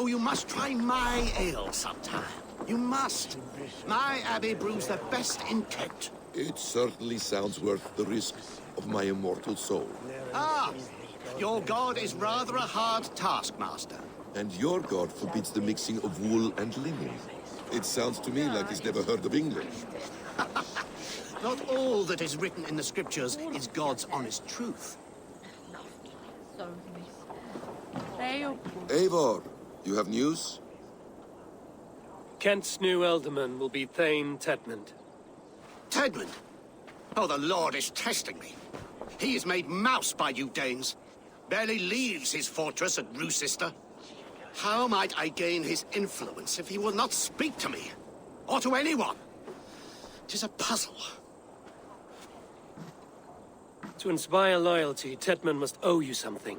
Oh, you must try my ale sometime. You must. My abbey brews the best in Kent. It certainly sounds worth the risk of my immortal soul. Ah, your god is rather a hard taskmaster. And your god forbids the mixing of wool and linen. It sounds to me like he's never heard of English. Not all that is written in the scriptures is God's honest truth. Eivor, you have news? Kent's new alderman will be Thane Tedmund. Tedmund? Oh, the Lord is testing me. He is made mouse by you Danes. Barely leaves his fortress at Roosister. How might I gain his influence if he will not speak to me? Or to anyone? 'Tis a puzzle. To inspire loyalty, Tedmund must owe you something,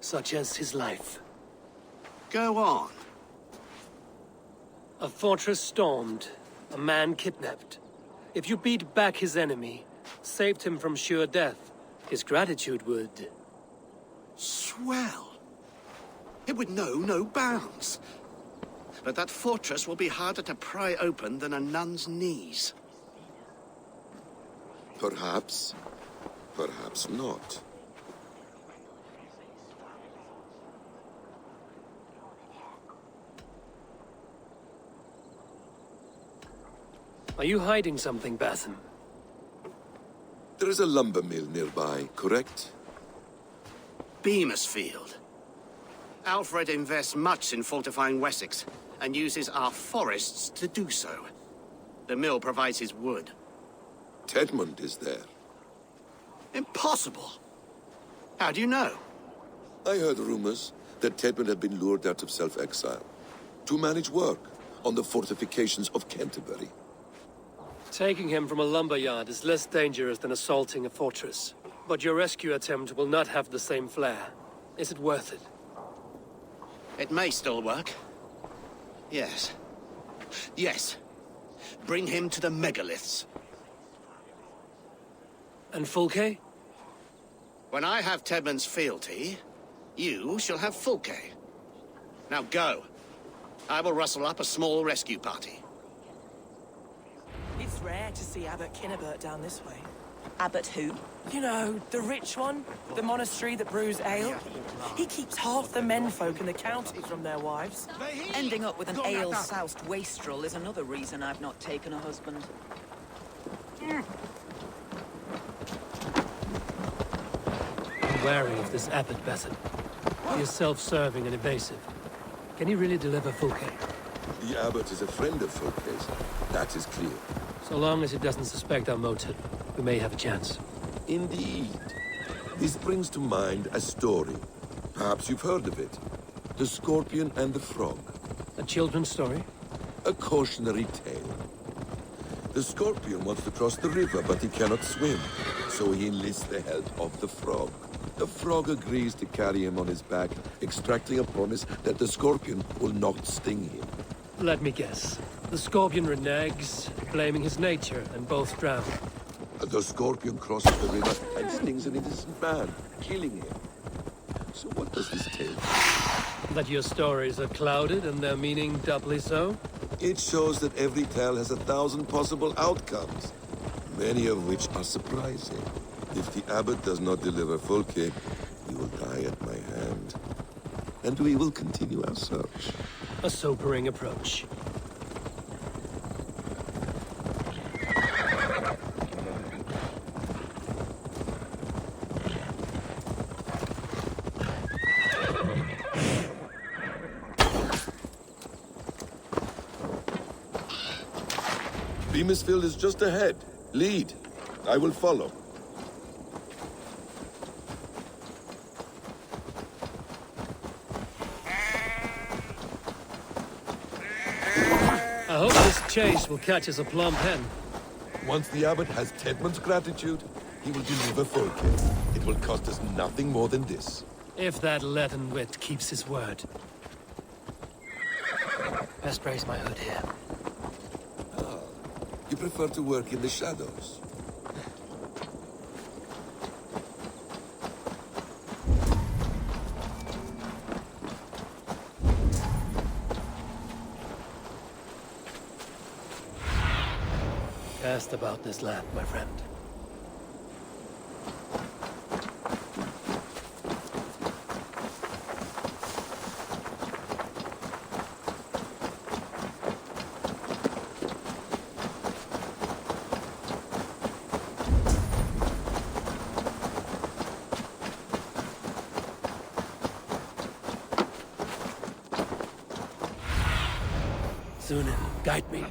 such as his life. Go on. A fortress stormed, a man kidnapped. If you beat back his enemy, saved him from sure death, his gratitude would... Swell. It would know no bounds. But that fortress will be harder to pry open than a nun's knees. Perhaps. Perhaps not. Are you hiding something, Basim? There is a lumber mill nearby, correct? Beamisfield. Alfred invests much in fortifying Wessex, and uses our forests to do so. The mill provides his wood. Tedmund is there. Impossible! How do you know? I heard rumors that Tedmund had been lured out of self-exile to manage work on the fortifications of Canterbury. Taking him from a lumberyard is less dangerous than assaulting a fortress. But your rescue attempt will not have the same flair. Is it worth it? It may still work. Yes. Yes. Bring him to the megaliths. And Fulke? When I have Tedmund's fealty, you shall have Fulke. Now go. I will rustle up a small rescue party. It's rare to see Abbot Kinnebert down this way. Abbot who? You know, the rich one? The monastery that brews ale? He keeps half the menfolk in the county from their wives. Ending up with an ale-soused wastrel is another reason I've not taken a husband. I'm wary of this abbot, Basim. He is self-serving and evasive. Can he really deliver Fulke? The abbot is a friend of Fulke's. That is clear. So long as he doesn't suspect our motive, we may have a chance. Indeed. This brings to mind a story. Perhaps you've heard of it. The Scorpion and the Frog. A children's story? A cautionary tale. The Scorpion wants to cross the river, but he cannot swim. So he enlists the help of the Frog. The Frog agrees to carry him on his back, extracting a promise that the Scorpion will not sting him. Let me guess. The Scorpion reneges, blaming his nature, and both drown. The Scorpion crosses the river and stings an innocent man, killing him. So what does this tell? That your stories are clouded and their meaning doubly so? It shows that every tale has 1,000 possible outcomes, many of which are surprising. If the abbot does not deliver Fulke, he will die at my hand. And we will continue our search. A sobering approach. Beamisfield is just ahead. Lead. I will follow. I hope this chase will catch us a plump hen. Once the abbot has Tedmund's gratitude, he will deliver Fulke. It will cost us nothing more than this. If that leaden wit keeps his word. Best raise my hood here. You prefer to work in the shadows. Cast about this land, my friend. Sunan, guide me.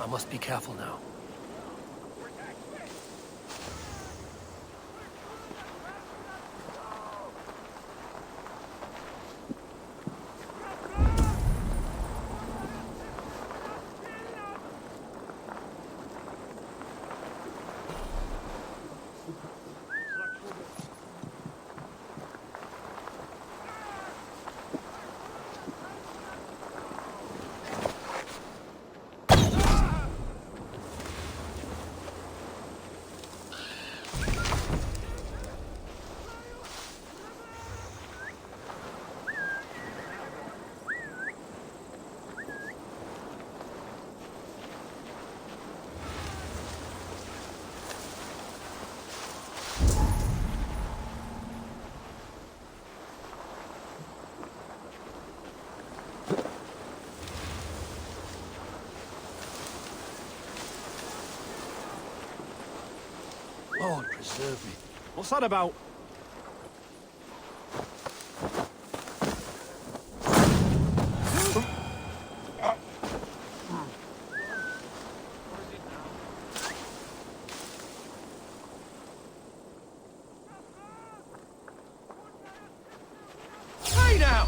I must be careful now. Lord, preserve me. What's that about? Hey now!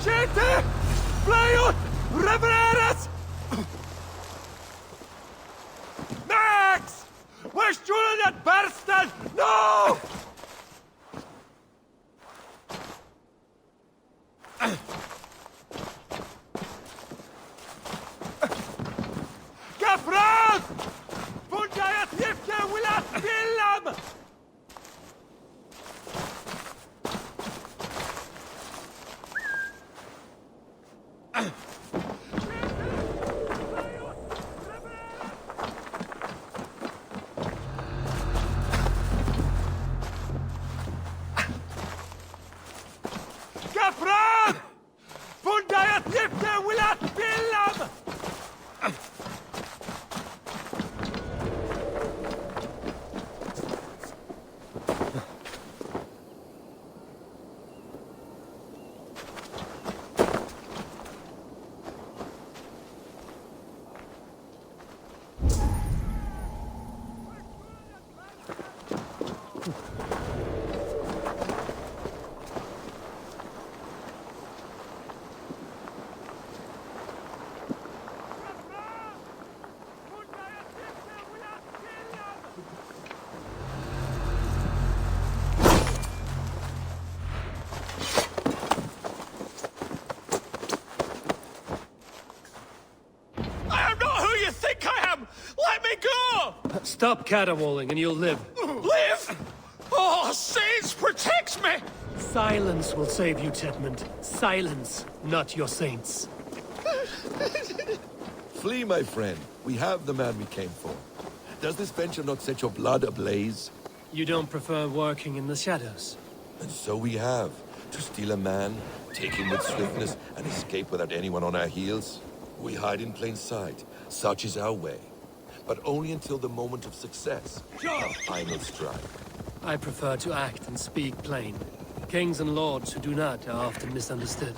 Siete! Playut! Revereres! Max! Where's Julian Berston? No! Gafraz! Fundajat Yifke Wilat Billam! Gafraz! Fundajat Yifke Wilat Billam! I am not who you think I am! Let me go! Stop caterwauling and you'll live. Live! Oh, Saints, protect me! Silence will save you, Tedmund. Silence, not your saints. Flee, my friend. We have the man we came for. Does this venture not set your blood ablaze? You don't prefer working in the shadows? And so we have. To steal a man, take him with swiftness, and escape without anyone on our heels? We hide in plain sight. Such is our way. But only until the moment of success. Our final strike. I prefer to act and speak plain. Kings and lords who do not are often misunderstood.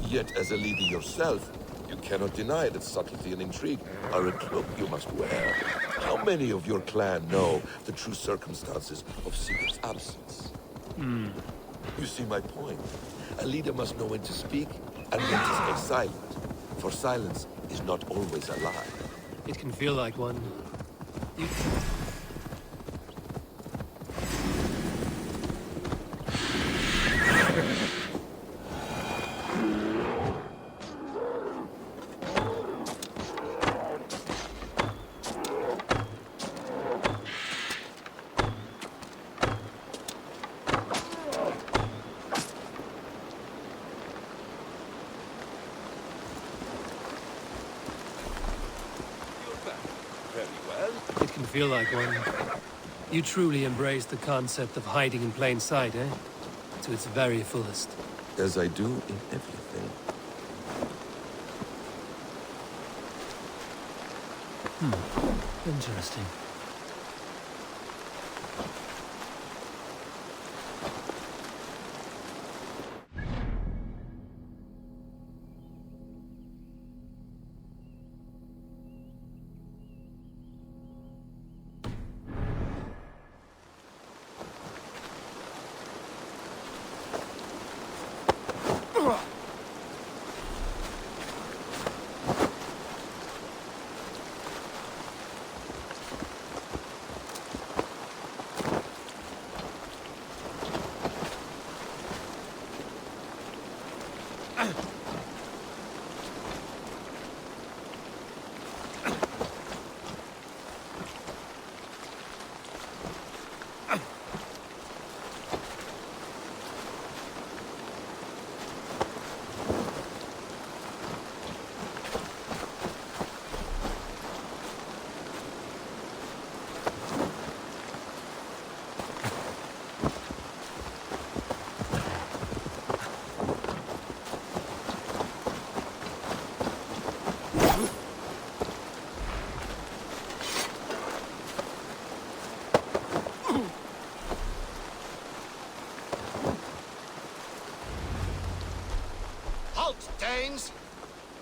Yet, as a leader yourself, you cannot deny that subtlety and intrigue are a cloak you must wear. How many of your clan know the true circumstances of Sigurd's absence? You see my point. A leader must know when to speak and when to stay silent. For silence is not always a lie. It can feel like one. You... It can feel like one. You truly embrace the concept of hiding in plain sight, eh? To its very fullest. As I do in everything. Interesting. Danes,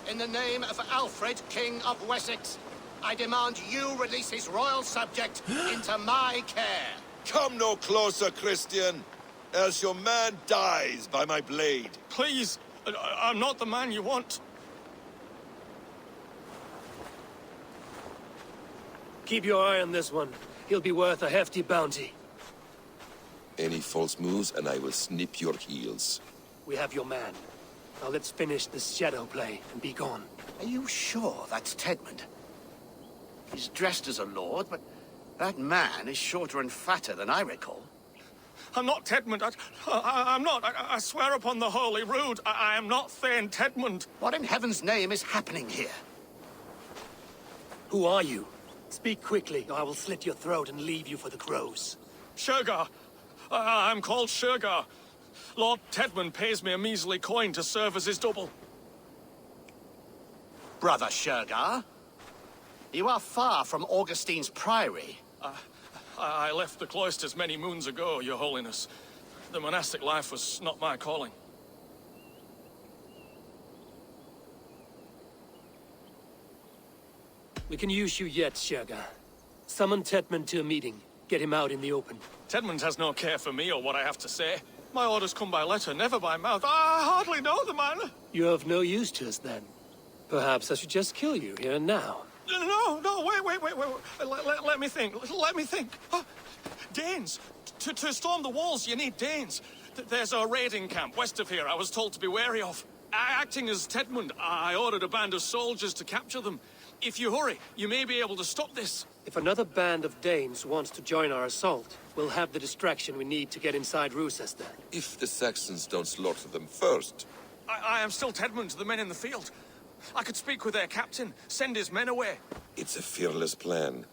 in the name of Alfred, King of Wessex, I demand you release his royal subject into my care. Come no closer, Christian, else your man dies by my blade. Please, I'm not the man you want. Keep your eye on this one. He'll be worth a hefty bounty. Any false moves, and I will snip your heels. We have your man. Now let's finish this shadow play and be gone. Are you sure that's Tedmund? He's dressed as a lord, but that man is shorter and fatter than I recall. I'm not Tedmund. I'm not. I swear upon the Holy Rood, I am not Thane Tedmund. What in heaven's name is happening here? Who are you? Speak quickly, or I will slit your throat and leave you for the crows. Shergar. I'm called Shergar. Lord Tedmund pays me a measly coin to serve as his double. Brother Shergar, you are far from Augustine's priory. I left the cloisters many moons ago, Your Holiness. The monastic life was not my calling. We can use you yet, Shergar. Summon Tedmund to a meeting. Get him out in the open. Tedmund has no care for me or what I have to say. My orders come by letter, never by mouth. I hardly know the man. You're of no use to us, then. Perhaps I should just kill you here and now. No, wait. Let me think. Let me think. Danes. To storm the walls, you need Danes. There's a raiding camp west of here I was told to be wary of. Acting as Tedmund, I ordered a band of soldiers to capture them. If you hurry, you may be able to stop this. If another band of Danes wants to join our assault, we'll have the distraction we need to get inside Rochester. If the Saxons don't slaughter them first. I am still Tedmund to the men in the field. I could speak with their captain, send his men away. It's a fearless plan.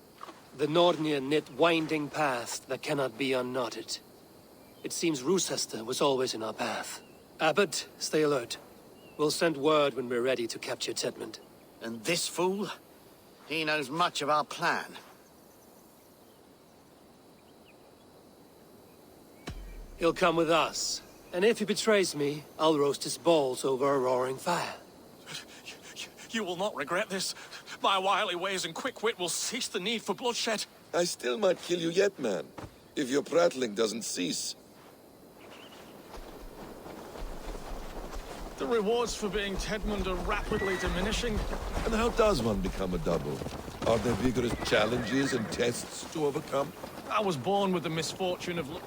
The Nordnir knit winding paths that cannot be unknotted. It seems Rochester was always in our path. Abbot, stay alert. We'll send word when we're ready to capture Tedmund. And this fool? He knows much of our plan. He'll come with us. And if he betrays me, I'll roast his balls over a roaring fire. You will not regret this. My wily ways and quick wit will cease the need for bloodshed. I still might kill you yet, man, if your prattling doesn't cease. The rewards for being Tedmund are rapidly diminishing. And how does one become a double? Are there vigorous challenges and tests to overcome? I was born with the misfortune of... We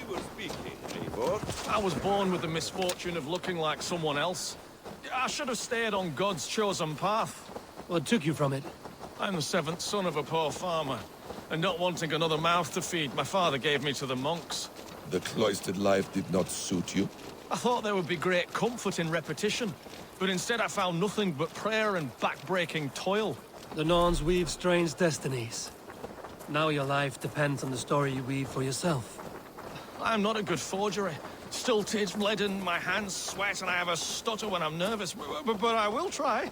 were speaking, Eivor. I was born with the misfortune of looking like someone else. I should have stayed on God's chosen path. What took you from it? I'm the seventh son of a poor farmer. And not wanting another mouth to feed, my father gave me to the monks. The cloistered life did not suit you? I thought there would be great comfort in repetition. But instead I found nothing but prayer and back-breaking toil. The Norns weave strange destinies. Now your life depends on the story you weave for yourself. I'm not a good forgery. Stilted, leaden, my hands sweat, and I have a stutter when I'm nervous. But I will try.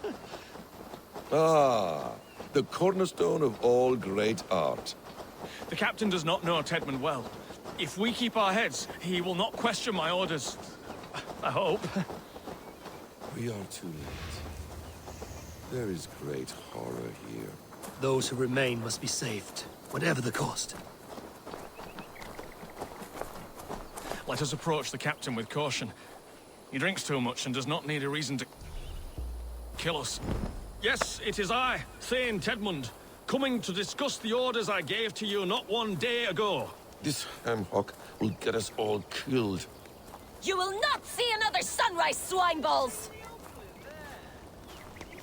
Ah, the cornerstone of all great art. The captain does not know Tedmund well. If we keep our heads, he will not question my orders. I hope. We are too late. There is great horror here. Those who remain must be saved, whatever the cost. Let us approach the captain with caution. He drinks too much and does not need a reason to kill us. Yes, it is I, Thane Tedmund, coming to discuss the orders I gave to you not one day ago. This hamhock will get us all killed. You will not see another sunrise, swine balls!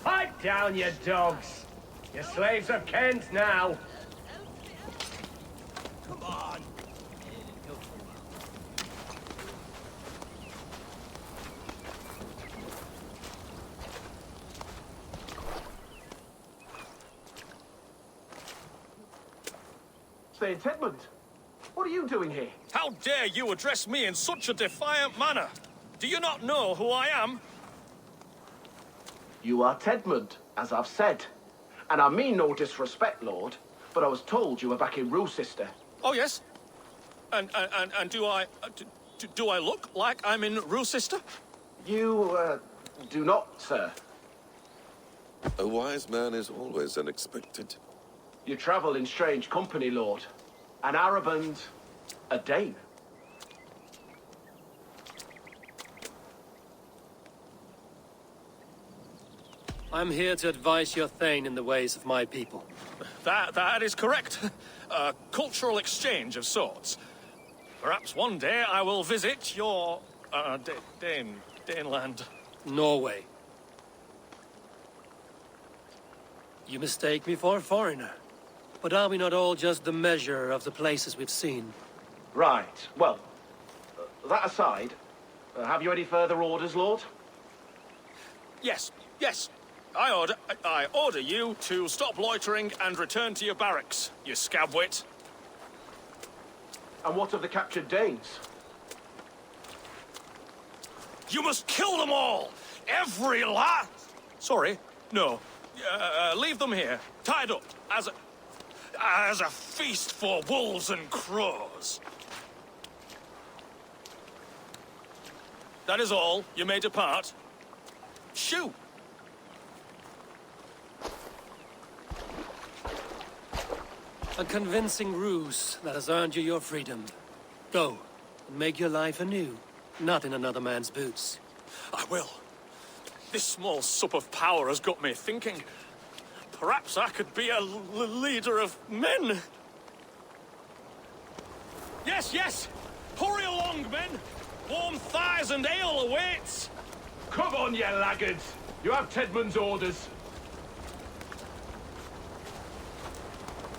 Pipe down, you dogs! Your slaves are Kent now! Come on! Say, Tedmund, what are you doing here? How dare you address me in such a defiant manner? Do you not know who I am? You are Tedmund, as I've said. And I mean no disrespect, Lord, but I was told you were back in Rochester. Oh, yes? And do I... do I look like I'm in Rochester? You, do not, sir. A wise man is always unexpected. You travel in strange company, Lord. An Arab and a Dane. I'm here to advise your Thane in the ways of my people. That is correct. A cultural exchange of sorts. Perhaps one day I will visit your... Daneland. Norway. You mistake me for a foreigner. But are we not all just the measure of the places we've seen? Right. Well, that aside, have you any further orders, Lord? Yes, yes. I order you to stop loitering and return to your barracks, you scabwit. And what of the captured Danes? You must kill them all! Every last... Sorry, no. Leave them here, tied up, as a feast for wolves and crows. That is all. You may depart. Shoot! A convincing ruse that has earned you your freedom. Go, and make your life anew, not in another man's boots. I will. This small sup of power has got me thinking. Perhaps I could be a leader of men. Yes, yes! Hurry along, men! Warm thighs and ale awaits! Come on, you laggards! You have Tedmund's orders.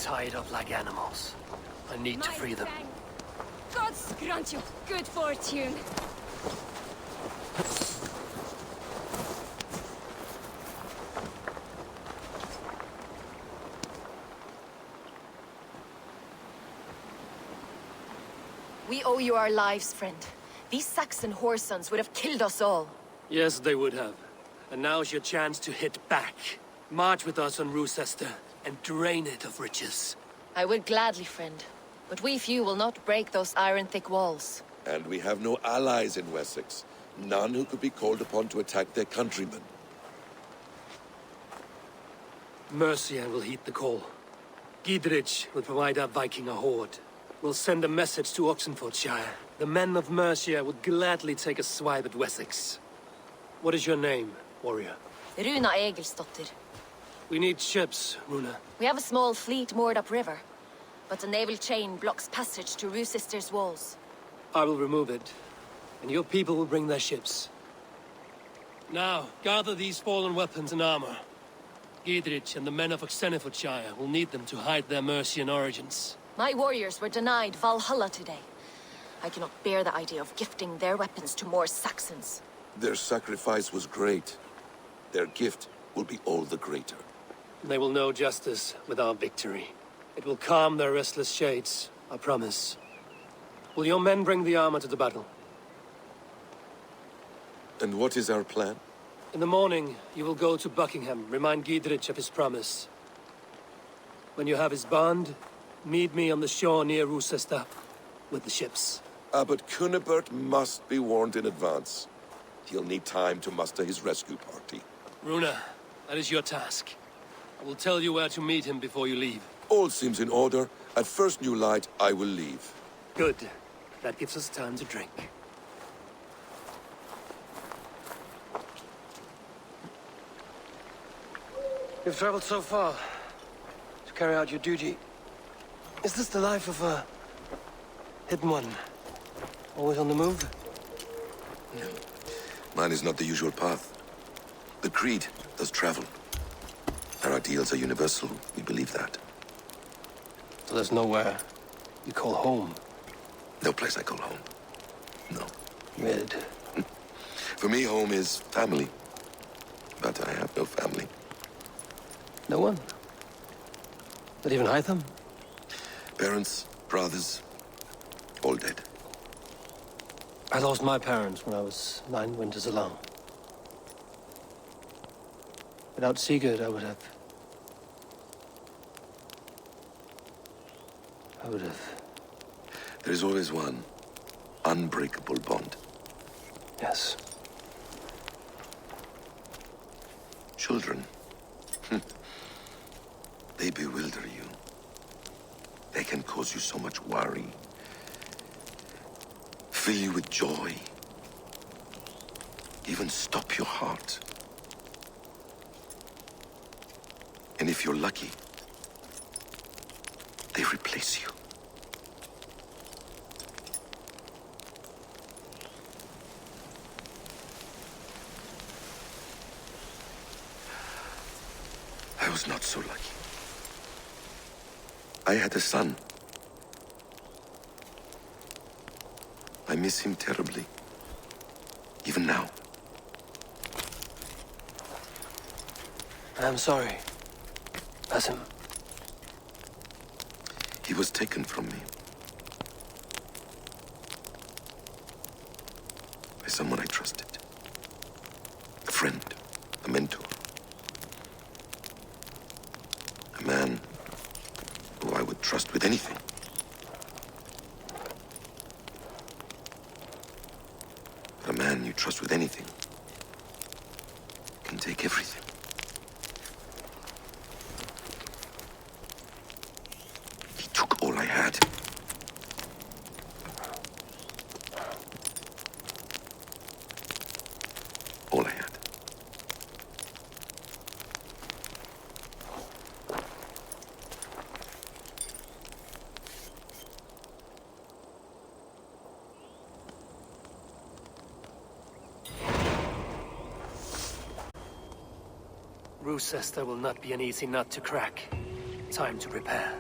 Tied up like animals. I need to free them. God's grant you good fortune. We owe you our lives, friend. These Saxon whoresons would have killed us all. Yes, they would have. And now's your chance to hit back. March with us on Rochester and drain it of riches. I would gladly, friend. But we few will not break those iron-thick walls. And we have no allies in Wessex. None who could be called upon to attack their countrymen. Mercia will heed the call. Gidrich will provide our Viking a horde. We'll send a message to Oxenfordshire. The men of Mercia would gladly take a swipe at Wessex. What is your name, warrior? Runa Egilsdotter. We need ships, Runa. We have a small fleet moored upriver, but a naval chain blocks passage to Rochester's walls. I will remove it, and your people will bring their ships. Now, gather these fallen weapons and armor. Gidrich and the men of Oxenfordshire will need them to hide their Mercian origins. My warriors were denied Valhalla today. I cannot bear the idea of gifting their weapons to more Saxons. Their sacrifice was great. Their gift will be all the greater. They will know justice with our victory. It will calm their restless shades, I promise. Will your men bring the armor to the battle? And what is our plan? In the morning, you will go to Buckingham, remind Gidrich of his promise. When you have his bond, meet me on the shore near Rochester with the ships. But Cunibert must be warned in advance. He'll need time to muster his rescue party. Runa, that is your task. I will tell you where to meet him before you leave. All seems in order. At first new light, I will leave. Good. That gives us time to drink. You've traveled so far to carry out your duty. Is this the life of a hidden one? Always on the move? Mine is not the usual path. The Creed does travel. Our ideals are universal. We believe that. So there's nowhere you call home? No place I call home. No. Mid. For me, home is family. But I have no family. No one? Not even Hytham? Parents, brothers, all dead. I lost my parents when I was 9 winters alone. Without Sigurd, I would have... There is always one unbreakable bond. Yes. Children. They bewilder you. They can cause you so much worry. Fill you with joy. Even stop your heart. And if you're lucky, they replace you. I was not so lucky. I had a son. I miss him terribly. Even now. I'm sorry. Basim. He was taken from me. By someone I trusted. A friend. A mentor. A man who I would trust with anything. But a man you trust with anything can take everything. He took all I had. All I had. Rochester will not be an easy nut to crack. Time to prepare.